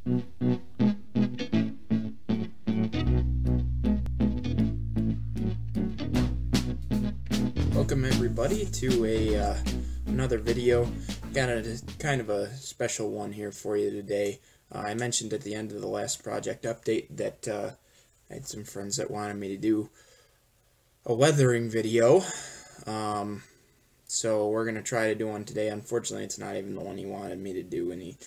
Welcome everybody to another video. Got a kind of a special one here for you today. I mentioned at the end of the last project update that I had some friends that wanted me to do a weathering video. So we're going to try to do one today. Unfortunately, it's not even the one he wanted me to do, and he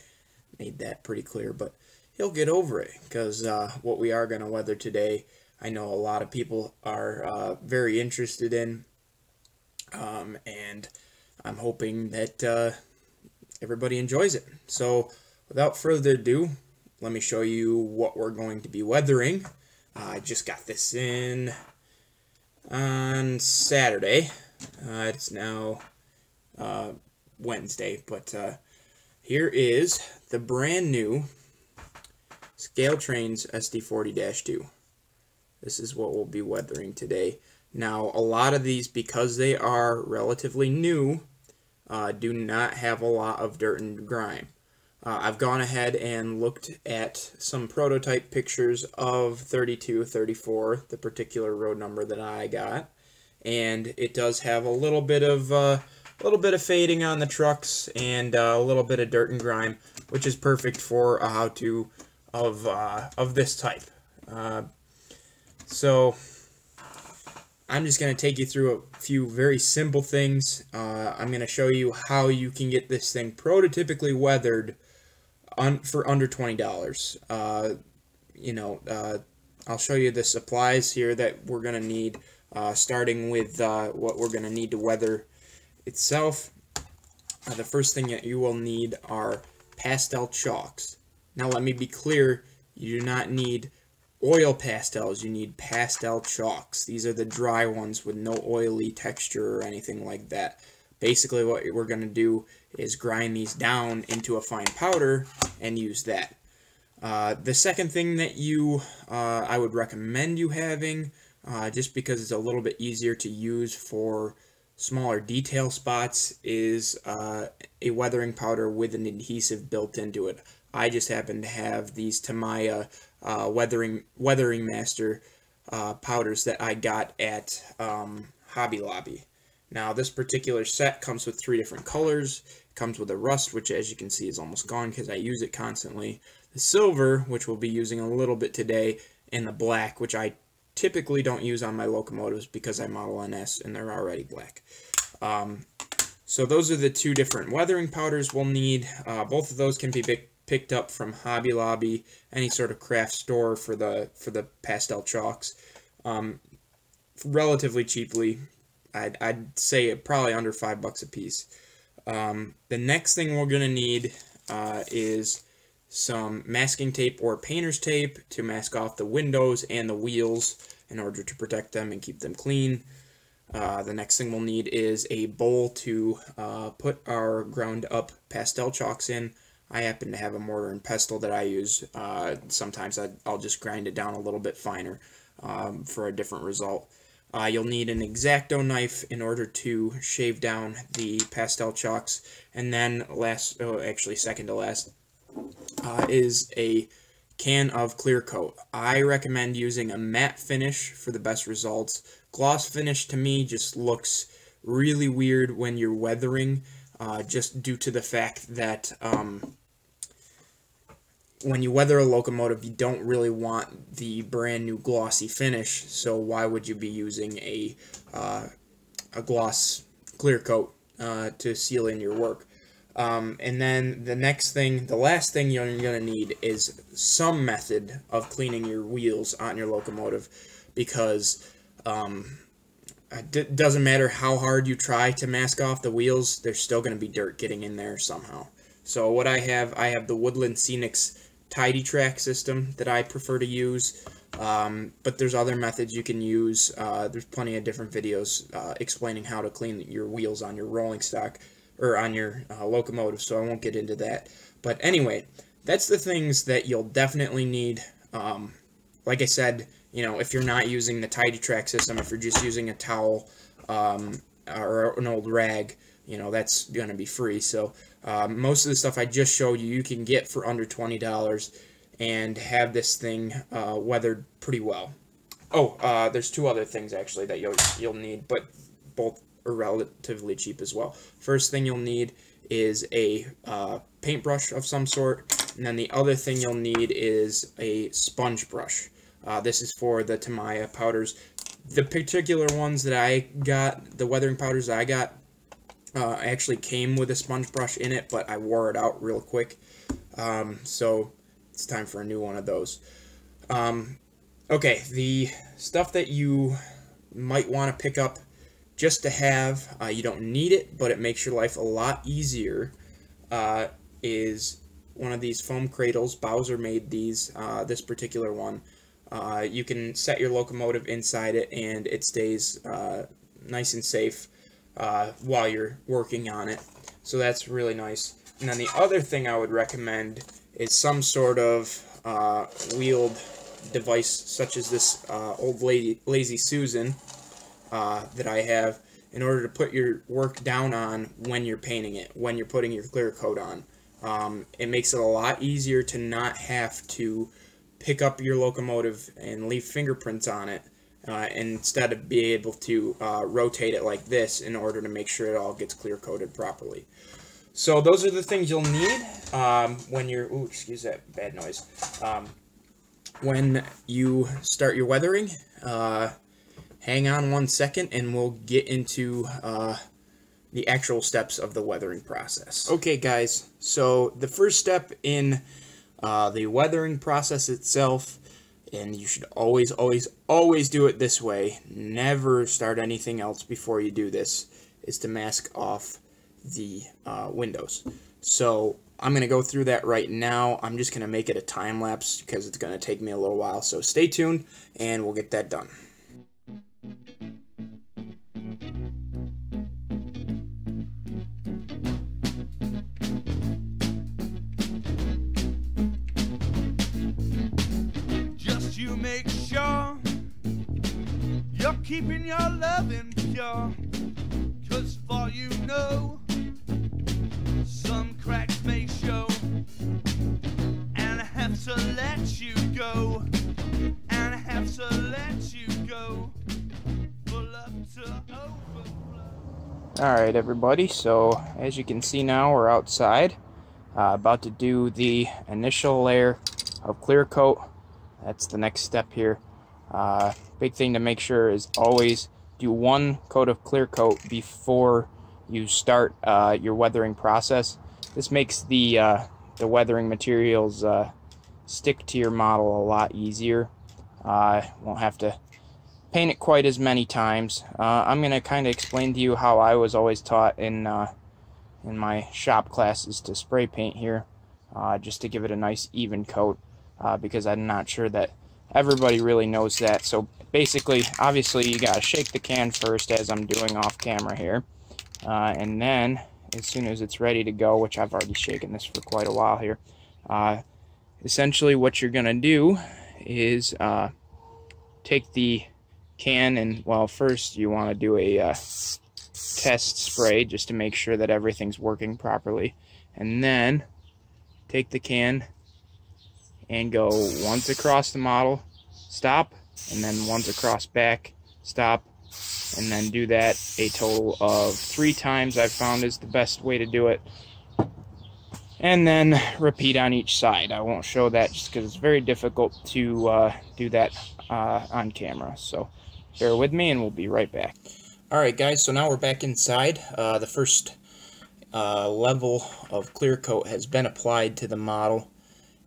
made that pretty clear, but he'll get over it, because what we are going to weather today, I know a lot of people are very interested in, and I'm hoping that everybody enjoys it. So without further ado, let me show you what we're going to be weathering. I just got this in on Saturday. It's now Wednesday, but here is the brand new Scale-Trains SD40-2. This is what we'll be weathering today. Now, a lot of these, because they are relatively new, do not have a lot of dirt and grime. I've gone ahead and looked at some prototype pictures of 3234, the particular road number that I got, and it does have a little bit of fading on the trucks and a little bit of dirt and grime, which is perfect for a how-to of this type. So I'm just going to take you through a few very simple things. I'm going to show you how you can get this thing prototypically weathered for under $20. I'll show you the supplies here that we're going to need, starting with what we're going to need to weather itself. The first thing that you will need are pastel chalks. Now let me be clear, you do not need oil pastels, you need pastel chalks. These are the dry ones with no oily texture or anything like that. Basically what we're going to do is grind these down into a fine powder and use that. The second thing that I would recommend you having, just because it's a little bit easier to use for smaller detail spots, is a weathering powder with an adhesive built into it. I just happen to have these Tamiya Weathering Master powders that I got at Hobby Lobby. Now this particular set comes with 3 different colors. It comes with a rust, which as you can see is almost gone because I use it constantly, the silver, which we'll be using a little bit today, and the black, which I typically don't use on my locomotives because I model NS and they're already black. So those are the 2 different weathering powders we'll need. Both of those can be picked up from Hobby Lobby, any sort of craft store for the pastel chalks, relatively cheaply. I'd say probably under $5 a piece. The next thing we're gonna need is some masking tape or painter's tape to mask off the windows and the wheels in order to protect them and keep them clean. The next thing we'll need is a bowl to put our ground up pastel chalks in. I happen to have a mortar and pestle that I use. Sometimes I'll just grind it down a little bit finer for a different result. You'll need an X-Acto knife in order to shave down the pastel chalks. And then second to last, is a can of clear coat. I recommend using a matte finish for the best results. Gloss finish to me just looks really weird when you're weathering, just due to the fact that when you weather a locomotive, you don't really want the brand new glossy finish, so why would you be using a gloss clear coat to seal in your work? And then the last thing you're going to need is some method of cleaning your wheels on your locomotive, because it doesn't matter how hard you try to mask off the wheels, there's still going to be dirt getting in there somehow. So what I have the Woodland Scenics Tidy Track system that I prefer to use, but there's other methods you can use. There's plenty of different videos explaining how to clean your wheels on your rolling stock, or on your locomotive, so I won't get into that. But anyway, that's the things that you'll definitely need. Like I said, if you're not using the Tidy Track system, if you're just using a towel or an old rag, that's going to be free. So Most of the stuff I just showed you can get for under $20 and have this thing weathered pretty well. Oh, there's two other things actually that you'll need, but both are relatively cheap as well. First thing you'll need is a paintbrush of some sort, and then the other thing you'll need is a sponge brush. This is for the Tamiya powders. The particular ones that I got, the weathering powders that I got, actually came with a sponge brush in it, but I wore it out real quick. So it's time for a new one of those. Okay, the stuff that you might want to pick up just to have, you don't need it, but it makes your life a lot easier, is one of these foam cradles. Bowser made these, this particular one. You can set your locomotive inside it, and it stays nice and safe while you're working on it. So that's really nice. And then the other thing I would recommend is some sort of wheeled device, such as this old Lazy Susan that I have, in order to put your work down on when you're painting it, when you're putting your clear coat on. It makes it a lot easier to not have to pick up your locomotive and leave fingerprints on it, instead of being able to rotate it like this in order to make sure it all gets clear coated properly. So those are the things you'll need when you're, ooh, excuse that bad noise, when you start your weathering. Hang on 1 second and we'll get into the actual steps of the weathering process. Okay guys, so the first step in the weathering process itself, and you should always do it this way, never start anything else before you do this, is to mask off the windows. So I'm going to go through that right now. I'm just going to make it a time lapse because it's going to take me a little while, so stay tuned and we'll get that done. You make sure you're keeping your loving pure, 'cause for you know some cracks may show, and I have to let you go, and I have to let you go, full up to overflow. Alright everybody, so as you can see now we're outside, about to do the initial layer of clear coat. That's the next step here. Big thing to make sure is always do one coat of clear coat before you start your weathering process. This makes the weathering materials stick to your model a lot easier. Won't have to paint it quite as many times. I'm going to kind of explain to you how I was always taught in my shop classes to spray paint here, just to give it a nice even coat. Because I'm not sure that everybody really knows that. So basically, obviously, you gotta shake the can first, as I'm doing off camera here, and then as soon as it's ready to go, which I've already shaken this for quite a while here, essentially what you're gonna do is take the can and, well, first you want to do a test spray just to make sure that everything's working properly, and then take the can and go once across the model, stop, and then once across back, stop, and then do that a total of 3 times. I've found is the best way to do it, and then repeat on each side. I won't show that just because it's very difficult to do that on camera, so bear with me and we'll be right back. Alright guys, so now we're back inside. The first level of clear coat has been applied to the model.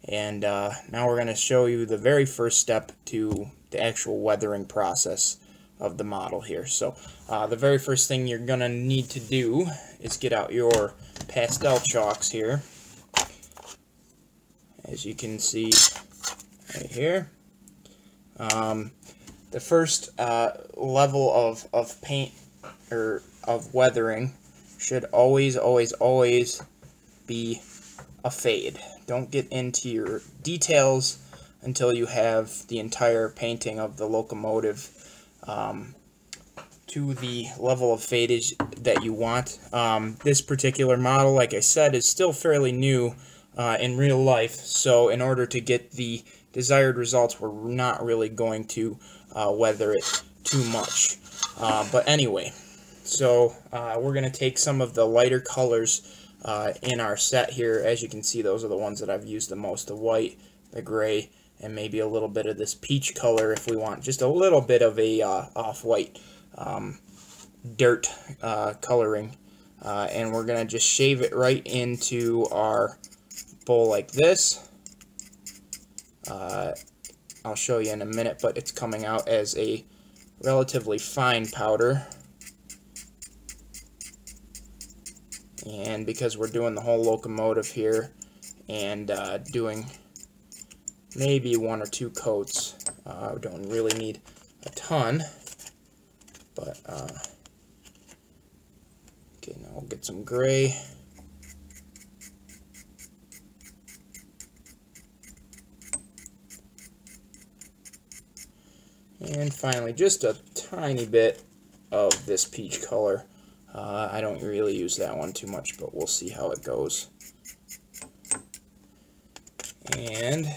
And now we're going to show you the very first step to the actual weathering process of the model here. So the very first thing you're going to need to do is get out your pastel chalks here. As you can see right here. The first level of paint, or of weathering, should always be a fade. Don't get into your details until you have the entire painting of the locomotive to the level of fadage that you want. This particular model, like I said, is still fairly new in real life, so in order to get the desired results, we're not really going to weather it too much. But anyway, so we're going to take some of the lighter colors in our set here. As you can see, those are the ones that I've used the most: the white, the gray, and maybe a little bit of this peach color if we want just a little bit of a off-white dirt coloring. And we're going to just shave it right into our bowl like this. I'll show you in a minute, but it's coming out as a relatively fine powder. And because we're doing the whole locomotive here and doing maybe 1 or 2 coats, we don't really need a ton, but okay, now we'll get some gray. And finally, just a tiny bit of this peach color. I don't really use that one too much, but we'll see how it goes. And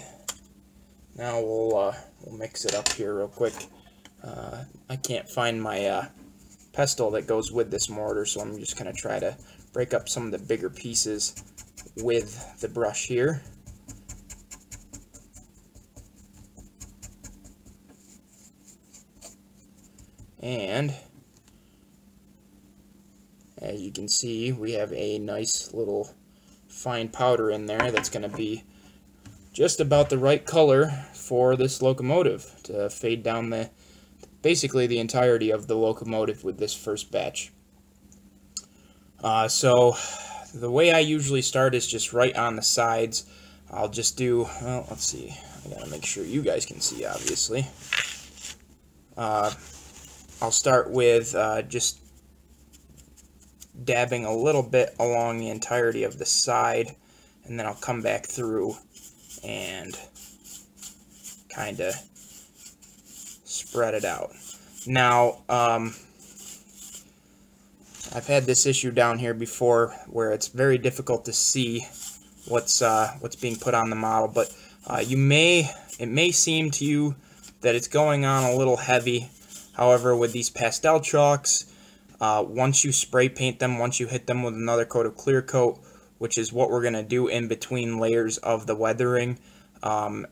now we'll mix it up here real quick. I can't find my pestle that goes with this mortar, so I'm just going to try to break up some of the bigger pieces with the brush here. And as you can see, we have a nice little fine powder in there that's going to be just about the right color for this locomotive to fade down basically the entirety of the locomotive with this first batch. So the way I usually start is just right on the sides. I'll just do, well, let's see, I gotta make sure you guys can see, obviously. I'll start with just dabbing a little bit along the entirety of the side, and then I'll come back through and kind of spread it out. Now, I've had this issue down here before where it's very difficult to see what's being put on the model, but it may seem to you that it's going on a little heavy. However, with these pastel chalks, once you spray paint them, once you hit them with another coat of clear coat, which is what we're going to do in between layers of the weathering,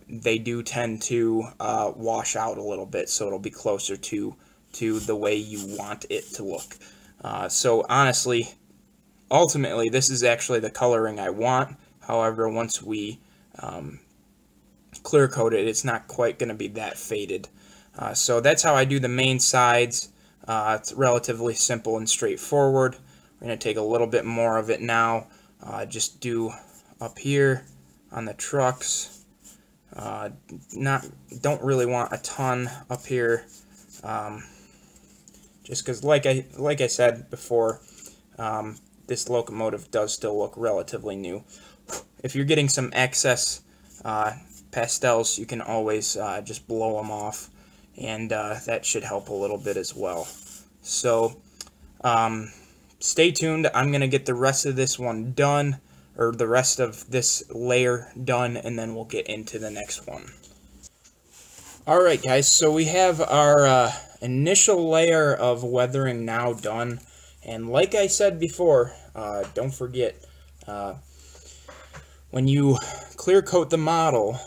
they do tend to wash out a little bit, so it'll be closer to the way you want it to look. So honestly, ultimately, this is actually the coloring I want. However, once we clear coat it, it's not quite going to be that faded. So that's how I do the main sides. It's relatively simple and straightforward. We're going to take a little bit more of it now. Just do up here on the trucks. Don't really want a ton up here. Just because, like I said before, this locomotive does still look relatively new. If you're getting some excess pastels, you can always just blow them off, and that should help a little bit as well. So stay tuned. I'm going to get the rest of this one done, or the rest of this layer done, and then we'll get into the next one. Alright guys, so we have our initial layer of weathering now done, and like I said before, don't forget, when you clear coat the model,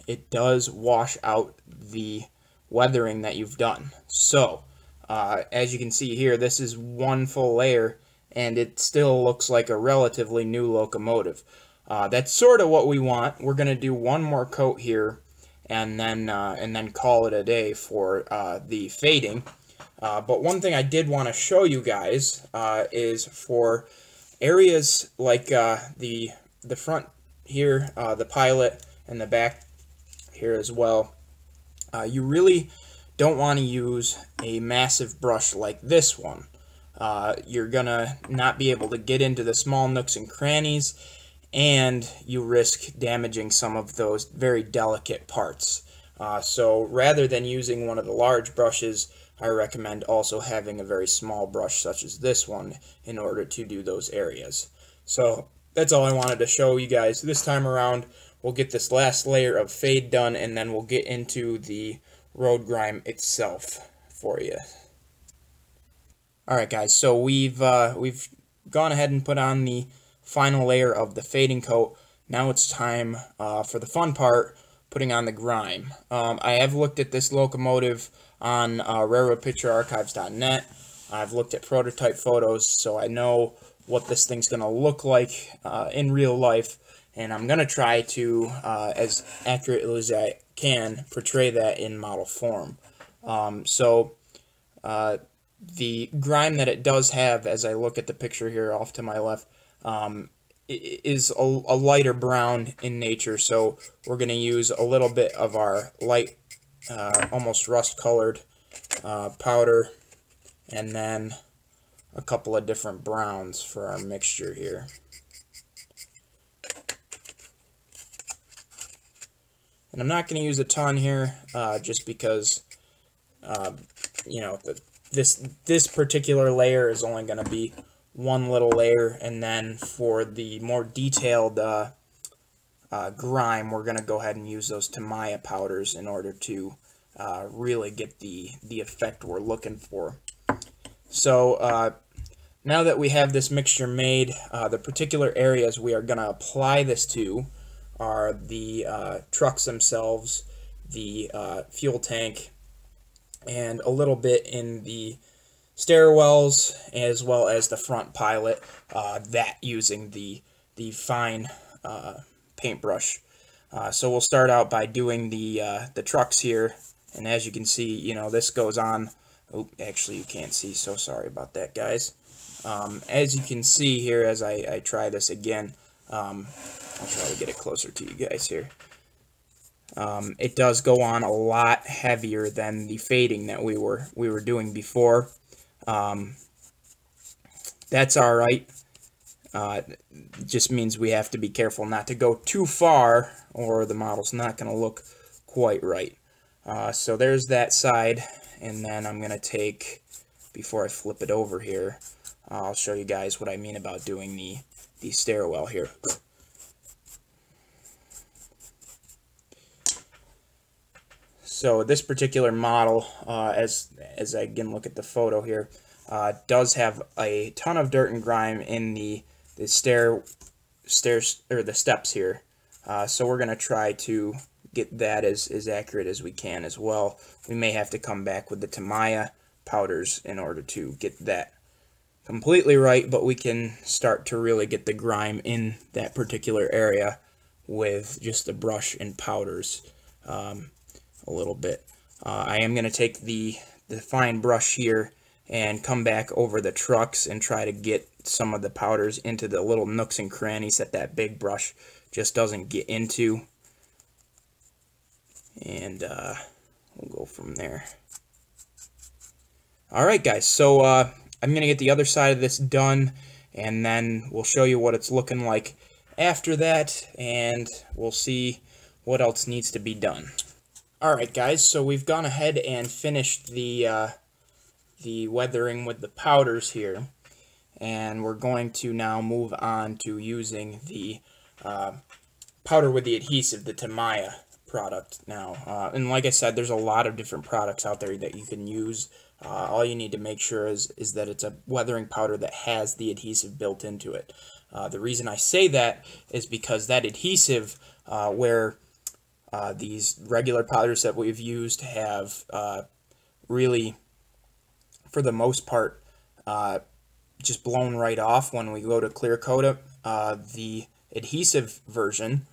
it does wash out the weathering that you've done. So as you can see here, this is one full layer, and it still looks like a relatively new locomotive. That's sort of what we want. We're going to do one more coat here, and then call it a day for the fading. But one thing I did want to show you guys is for areas like the front here, the pilot, and the back here as well. You really don't want to use a massive brush like this one. You're gonna not be able to get into the small nooks and crannies, and you risk damaging some of those very delicate parts. So rather than using one of the large brushes, I recommend also having a very small brush such as this one in order to do those areas. So that's all I wanted to show you guys this time around. We'll get this last layer of fade done, and then we'll get into the road grime itself for you. Alright guys, so we've gone ahead and put on the final layer of the fading coat. Now it's time for the fun part, putting on the grime. I have looked at this locomotive on railroadpicturearchives.net. I've looked at prototype photos, so I know what this thing's going to look like in real life, and I'm going to try to, as accurately as I can, portray that in model form. The grime that it does have, as I look at the picture here off to my left, is a lighter brown in nature, so we're going to use a little bit of our light, almost rust-colored powder, and then a couple of different browns for our mixture here. And I'm not going to use a ton here, just because, you know, this particular layer is only going to be one little layer, and then for the more detailed grime, we're going to go ahead and use those Tamiya powders in order to really get the effect we're looking for. So now that we have this mixture made, the particular areas we are going to apply this to are the trucks themselves, the fuel tank, and a little bit in the stairwells, as well as the front pilot, that using the fine paintbrush. So we'll start out by doing the trucks here, and as you can see, you know, this goes on. Oh, actually you can't see, so sorry about that, guys. As you can see here, as I try this again, I'll try to get it closer to you guys here. It does go on a lot heavier than the fading that we were doing before. That's all right. Just means we have to be careful not to go too far, or the model's not going to look quite right. So there's that side, and then I'm going to take, before I flip it over here, I'll show you guys what I mean about doing the stairwell here. So this particular model, as I again look at the photo here, does have a ton of dirt and grime in the stairs or the steps here. So we're going to try to get that as accurate as we can as well. We may have to come back with the Tamiya powders in order to get that completely right, but we can start to really get the grime in that particular area with just the brush and powders a little bit. I am going to take the fine brush here and come back over the trucks and try to get some of the powders into the little nooks and crannies that big brush just doesn't get into. And we'll go from there. Alright guys, so I'm going to get the other side of this done, and then we'll show you what it's looking like after that, and we'll see what else needs to be done. Alright guys, so we've gone ahead and finished the weathering with the powders here, and we're going to now move on to using the powder with the adhesive, the Tamiya product now. And like I said, there's a lot of different products out there that you can use. All you need to make sure is that it's a weathering powder that has the adhesive built into it. The reason I say that is because that adhesive, where these regular powders that we've used have really, for the most part, just blown right off when we go to clear coat it. The adhesive version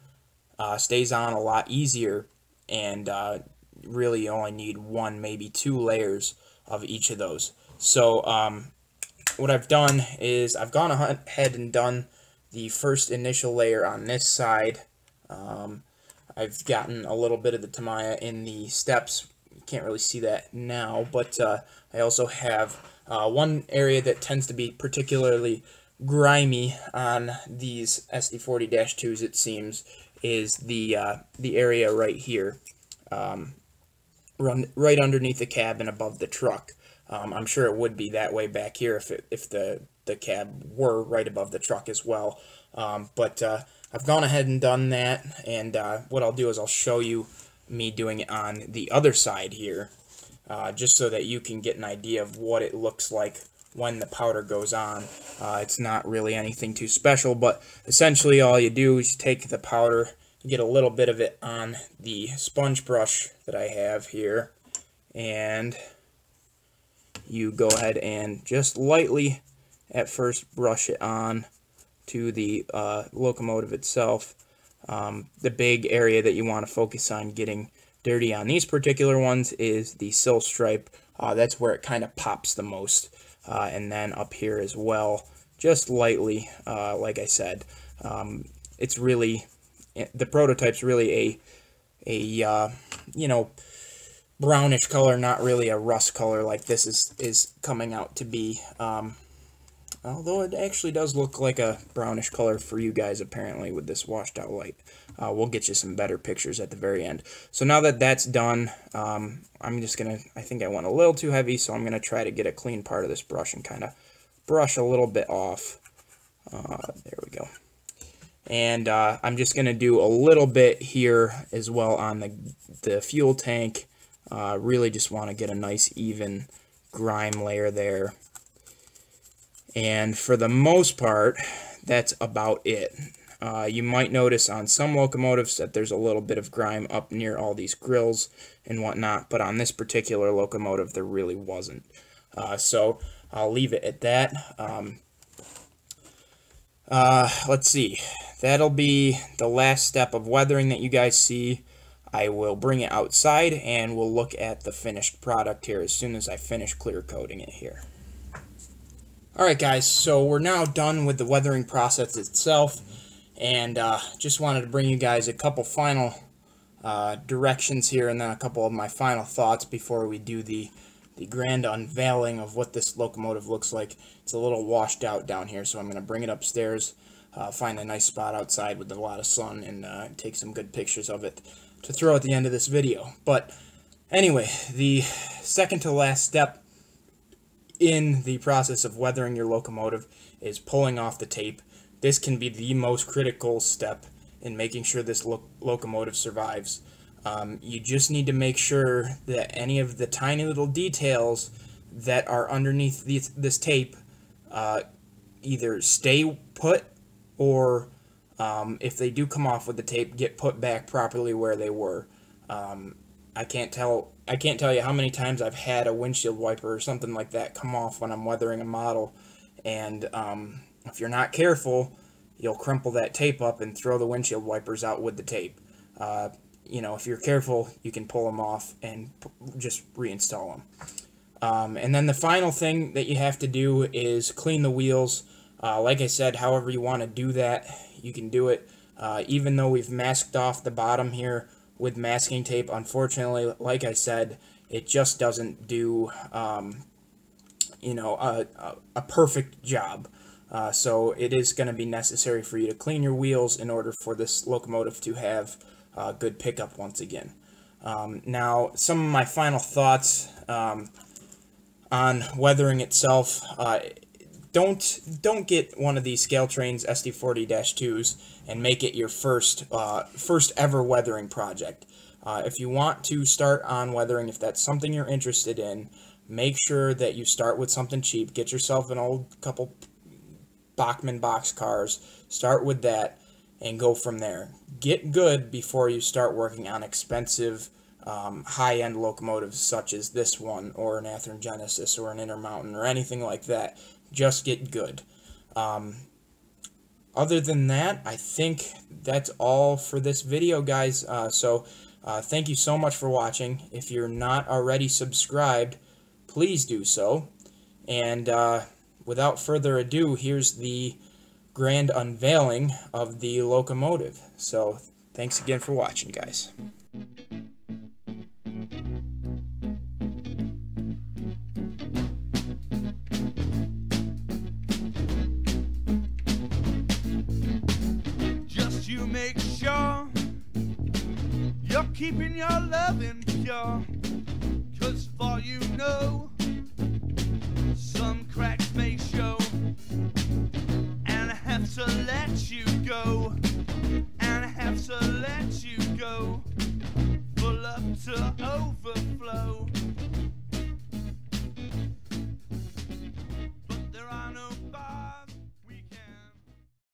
stays on a lot easier, and really you only need one, maybe two layers of each of those. So what I've done is I've gone ahead and done the first initial layer on this side. I've gotten a little bit of the Tamiya in the steps. You can't really see that now, but I also have one area that tends to be particularly grimy on these SD40-2s, it seems, is the area right here, right underneath the cab and above the truck. I'm sure it would be that way back here if the cab were right above the truck as well. But I've gone ahead and done that, and what I'll do is I'll show you me doing it on the other side here, just so that you can get an idea of what it looks like when the powder goes on. It's not really anything too special, but essentially all you do is take the powder, you get a little bit of it on the sponge brush that I have here, and you go ahead and just lightly at first brush it on to the locomotive itself. The big area that you want to focus on getting dirty on these particular ones is the sill stripe. That's where it kind of pops the most. And then up here as well, just lightly, like I said. It's really, the prototype's really a you know, brownish color, not really a rust color like this is coming out to be. Although it actually does look like a brownish color for you guys apparently with this washed out light. We'll get you some better pictures at the very end. So now that that's done, I'm just going to, I think I went a little too heavy, so I'm going to try to get a clean part of this brush and kind of brush a little bit off. There we go. And I'm just going to do a little bit here as well on the fuel tank. Really just want to get a nice even grime layer there. And for the most part, that's about it. You might notice on some locomotives that there's a little bit of grime up near all these grills and whatnot, but on this particular locomotive there really wasn't. So I'll leave it at that. Let's see. That'll be the last step of weathering that you guys see. I will bring it outside and we'll look at the finished product here as soon as I finish clear coating it here. Alright guys, so we're now done with the weathering process itself, and just wanted to bring you guys a couple final directions here and then a couple of my final thoughts before we do the grand unveiling of what this locomotive looks like. It's a little washed out down here, so I'm going to bring it upstairs, find a nice spot outside with a lot of sun, and take some good pictures of it to throw at the end of this video. But anyway, the second to last step in the process of weathering your locomotive is pulling off the tape. This can be the most critical step in making sure this locomotive survives. You just need to make sure that any of the tiny little details that are underneath this tape either stay put or if they do come off with the tape, get put back properly where they were. I can't tell you how many times I've had a windshield wiper or something like that come off when I'm weathering a model, and if you're not careful, you'll crumple that tape up and throw the windshield wipers out with the tape. You know, if you're careful, you can pull them off and just reinstall them. And then the final thing that you have to do is clean the wheels. Like I said, however you want to do that, you can do it. Even though we've masked off the bottom here with masking tape, unfortunately, like I said, it just doesn't do, you know, a perfect job. So it is going to be necessary for you to clean your wheels in order for this locomotive to have good pickup once again. Now, some of my final thoughts on weathering itself. Don't get one of these Scale Trains SD40-2s and make it your first ever weathering project. If you want to start on weathering, if that's something you're interested in, make sure that you start with something cheap. Get yourself an old couple Bachmann box cars, start with that, and go from there. Get good before you start working on expensive high-end locomotives such as this one, or an Athearn Genesis, or an Intermountain, or anything like that. Just get good. Other than that, I think that's all for this video, guys. Thank you so much for watching. If you're not already subscribed, please do so. And without further ado, here's the grand unveiling of the locomotive. So thanks again for watching, guys. Just you make sure you're keeping your loving pure, 'cause for you know some cracks may show, and I have to let you go, and I have to let you go. Full up to